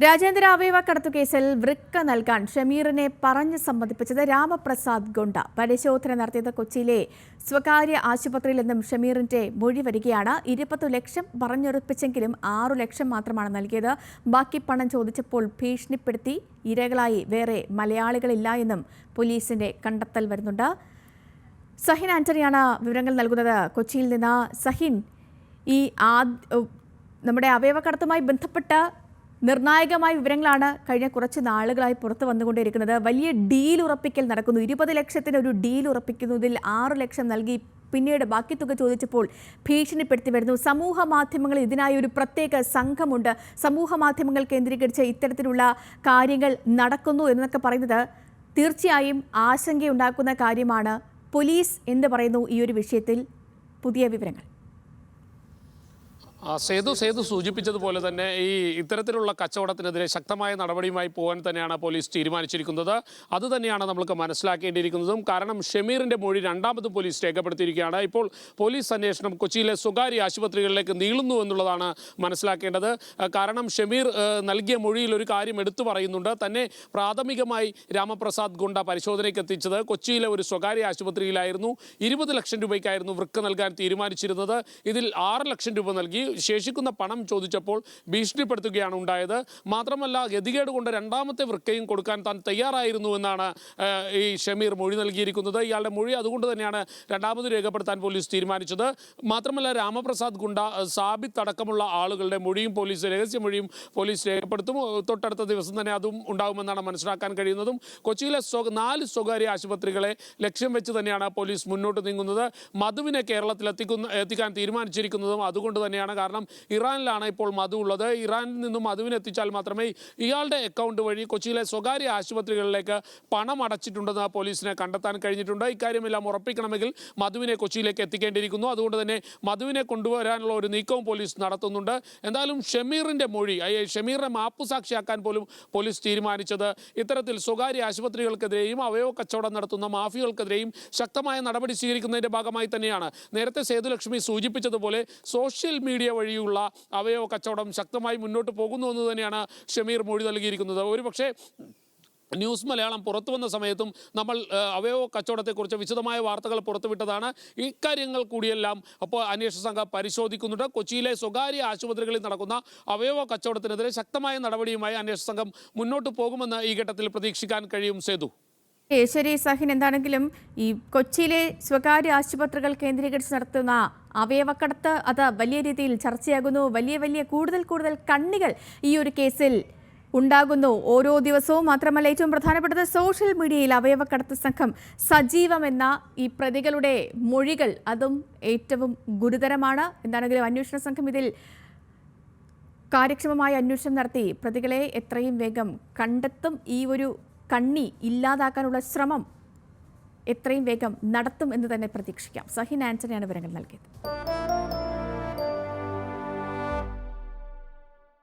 രാജ്യാന്തര അവയവ കടത്തു കേസിൽ വൃക്ക നൽകാൻ ഷമീറിനെ പറഞ്ഞു സമ്മതിപ്പിച്ചത് രാമപ്രസാദ് ഗുണ്ട. പരിശോധന നടത്തിയത് കൊച്ചിയിലെ സ്വകാര്യ ആശുപത്രിയിൽ നിന്നും ഷമീറിന്റെ മൊഴി വരികയാണ്. 20 ലക്ഷം പറഞ്ഞുറപ്പിച്ചെങ്കിലും 6 ലക്ഷം മാത്രമാണ് നൽകിയത്. ബാക്കി പണം ചോദിച്ചപ്പോൾ ഭീഷണിപ്പെടുത്തി. ഇരകളായി വേറെ മലയാളികളില്ല എന്നും പോലീസിന്റെ കണ്ടെത്തൽ വരുന്നുണ്ട്. സഹിൻ ആന്റണിയാണ് വിവരങ്ങൾ നൽകുന്നത് കൊച്ചിയിൽ നിന്ന്. സഹിൻ, ഈ നമ്മുടെ അവയവക്കടത്തുമായി ബന്ധപ്പെട്ട നിർണായകമായ വിവരങ്ങളാണ് കഴിഞ്ഞ കുറച്ച് നാളുകളായി പുറത്തു വന്നുകൊണ്ടിരിക്കുന്നത്. വലിയ ഡീൽ ഉറപ്പിക്കൽ നടക്കുന്നു. 20 ലക്ഷത്തിന് ഒരു ഡീൽ ഉറപ്പിക്കുന്നതിൽ 6 ലക്ഷം നൽകി. പിന്നീട് ബാക്കി തുക ചോദിച്ചപ്പോൾ ഭീഷണിപ്പെടുത്തി വരുന്നു. സമൂഹ മാധ്യമങ്ങളിൽ ഇതിനായി ഒരു പ്രത്യേക സംഘമുണ്ട്. സമൂഹ മാധ്യമങ്ങൾ കേന്ദ്രീകരിച്ച് ഇത്തരത്തിലുള്ള കാര്യങ്ങൾ നടക്കുന്നു എന്നൊക്കെ പറയുന്നത് തീർച്ചയായും ആശങ്കയുണ്ടാക്കുന്ന കാര്യമാണ്. പോലീസ് എന്ത് പറയുന്നു ഈ ഒരു വിഷയത്തിൽ? പുതിയ വിവരങ്ങൾ. സേതു സൂചിപ്പിച്ചതുപോലെ തന്നെ ഇത്തരത്തിലുള്ള കച്ചവടത്തിനെതിരെ ശക്തമായ നടപടിയുമായി പോകാൻ തന്നെയാണ് പോലീസ് തീരുമാനിച്ചിരിക്കുന്നത്. അതുതന്നെയാണ് നമ്മൾക്ക് മനസ്സിലാക്കേണ്ടിയിരിക്കുന്നതും. കാരണം ഷമീറിന്റെ മൊഴി രണ്ടാമത് പോലീസ് രേഖപ്പെടുത്തിയിരിക്കുകയാണ്. ഇപ്പോൾ പോലീസ് അന്വേഷണം കൊച്ചിയിലെ സ്വകാര്യ ആശുപത്രികളിലേക്ക് നീളുന്നു എന്നുള്ളതാണ് മനസ്സിലാക്കേണ്ടത്. കാരണം ഷമീർ നൽകിയ മൊഴിയിൽ ഒരു കാര്യം എടുത്തു പറയുന്നുണ്ട്. തന്നെ പ്രാഥമികമായി രാമപ്രസാദ് ഗുണ്ട പരിശോധനയ്ക്ക് എത്തിച്ചത് കൊച്ചിയിലെ ഒരു സ്വകാര്യ ആശുപത്രിയിലായിരുന്നു. 20 ലക്ഷം രൂപയ്ക്കായിരുന്നു വൃക്ക നൽകാൻ തീരുമാനിച്ചിരുന്നത്. ഇതിൽ 6 ലക്ഷം രൂപ നൽകി. ശേഷിക്കുന്ന പണം ചോദിച്ചപ്പോൾ ഭീഷണിപ്പെടുത്തുകയാണ് ഉണ്ടായത്. മാത്രമല്ല, ഗതികേട് കൊണ്ട് രണ്ടാമത്തെ വൃക്കയും കൊടുക്കാൻ താൻ തയ്യാറായിരുന്നു എന്നാണ് ഈ ഷമീർ മൊഴി നൽകിയിരിക്കുന്നത്. ഇയാളുടെ മൊഴി അതുകൊണ്ട് തന്നെയാണ് രണ്ടാമത് രേഖപ്പെടുത്താൻ പോലീസ് തീരുമാനിച്ചത്. മാത്രമല്ല, രാമപ്രസാദ് ഗുണ്ട, സാബിത്ത് അടക്കമുള്ള ആളുകളുടെ മൊഴിയും രഹസ്യമൊഴിയും പോലീസ് രേഖപ്പെടുത്തും. തൊട്ടടുത്ത ദിവസം തന്നെ അതും ഉണ്ടാകുമെന്നാണ് മനസ്സിലാക്കാൻ കഴിയുന്നതും. കൊച്ചിയിലെ 4 സ്വകാര്യ ആശുപത്രികളെ ലക്ഷ്യം വെച്ച് തന്നെയാണ് പോലീസ് മുന്നോട്ട് നീങ്ങുന്നത്. മധുവിനെ കേരളത്തിൽ എത്തിക്കാൻ തീരുമാനിച്ചിരിക്കുന്നതും അതുകൊണ്ട് തന്നെയാണ്. കാരണം ഇറാനിലാണ് ഇപ്പോൾ മധു ഉള്ളത്. ഇറാനിൽ നിന്നും മധുവിനെ എത്തിച്ചാൽ മാത്രമേ ഇയാളുടെ അക്കൗണ്ട് വഴി കൊച്ചിയിലെ സ്വകാര്യ ആശുപത്രികളിലേക്ക് പണം അടച്ചിട്ടുണ്ടെന്ന് പോലീസിനെ കണ്ടെത്താൻ കഴിഞ്ഞിട്ടുണ്ട്. ഇക്കാര്യമെല്ലാം ഉറപ്പിക്കണമെങ്കിൽ മധുവിനെ കൊച്ചിയിലേക്ക് എത്തിക്കേണ്ടിയിരിക്കുന്നു. അതുകൊണ്ട് തന്നെ മധുവിനെ കൊണ്ടുവരാനുള്ള ഒരു നീക്കവും പോലീസ് നടത്തുന്നുണ്ട്. എന്തായാലും ഷമീറിന്റെ മൊഴി, ഷമീറിനെ മാപ്പുസാക്ഷിയാക്കാൻ പോലും പോലീസ് തീരുമാനിച്ചത് ഇത്തരത്തിൽ സ്വകാര്യ ആശുപത്രികൾക്കെതിരെയും അവയവ കച്ചവടം നടത്തുന്ന മാഫിയകൾക്കെതിരെയും ശക്തമായ നടപടി സ്വീകരിക്കുന്നതിന്റെ ഭാഗമായി തന്നെയാണ്. നേരത്തെ സേതുലക്ഷ്മി സൂചിപ്പിച്ചതുപോലെ സോഷ്യൽ മീഡിയ വഴിയുള്ള അവയവ കച്ചവടം ശക്തമായി മുന്നോട്ട് പോകുന്നു എന്ന് തന്നെയാണ് ഷമീർ മൊഴി നൽകിയിരിക്കുന്നത്. ഒരുപക്ഷെ ന്യൂസ് മലയാളം പുറത്തു വന്ന സമയത്തും നമ്മൾ അവയവ കച്ചവടത്തെക്കുറിച്ച് വിശദമായ വാർത്തകൾ പുറത്തുവിട്ടതാണ്. ഇക്കാര്യങ്ങൾ കൂടിയെല്ലാം അപ്പോൾ അന്വേഷണ സംഘം പരിശോധിക്കുന്നുണ്ട്. കൊച്ചിയിലെ സ്വകാര്യ ആശുപത്രികളിൽ നടക്കുന്ന അവയവ കച്ചവടത്തിനെതിരെ ശക്തമായ നടപടിയുമായി അന്വേഷണ സംഘം മുന്നോട്ട് പോകുമെന്ന് ഈ ഘട്ടത്തിൽ പ്രതീക്ഷിക്കാൻ കഴിയും. സേതു. ശരി സഹിൻ, എന്താണെങ്കിലും ഈ കൊച്ചിയിലെ സ്വകാര്യ ആശുപത്രികൾ കേന്ദ്രീകരിച്ച് നടത്തുന്ന അവയവക്കടത്ത് അത് വലിയ രീതിയിൽ ചർച്ചയാകുന്നു. വലിയ കൂടുതൽ കണ്ണികൾ ഈ ഒരു കേസിൽ ഉണ്ടാകുന്നു ഓരോ ദിവസവും. മാത്രമല്ല, ഏറ്റവും പ്രധാനപ്പെട്ടത് സോഷ്യൽ മീഡിയയിൽ അവയവക്കടത്ത് സംഘം സജീവമെന്ന ഈ പ്രതികളുടെ മൊഴികൾ, അതും ഏറ്റവും ഗുരുതരമാണ്. എന്താണെങ്കിലും അന്വേഷണ സംഘം ഇതിൽ കാര്യക്ഷമമായ അന്വേഷണം നടത്തി പ്രതികളെ എത്രയും വേഗം കണ്ടെത്തും. ഈ ഒരു കണ്ണി ഇല്ലാതാക്കാനുള്ള ശ്രമം എത്രയും വേഗം നടത്തും എന്ന് തന്നെ പ്രതീക്ഷിക്കാം. സഹിൻ ആന്റണിയാണ് വിവരങ്ങൾ നൽകിയത്.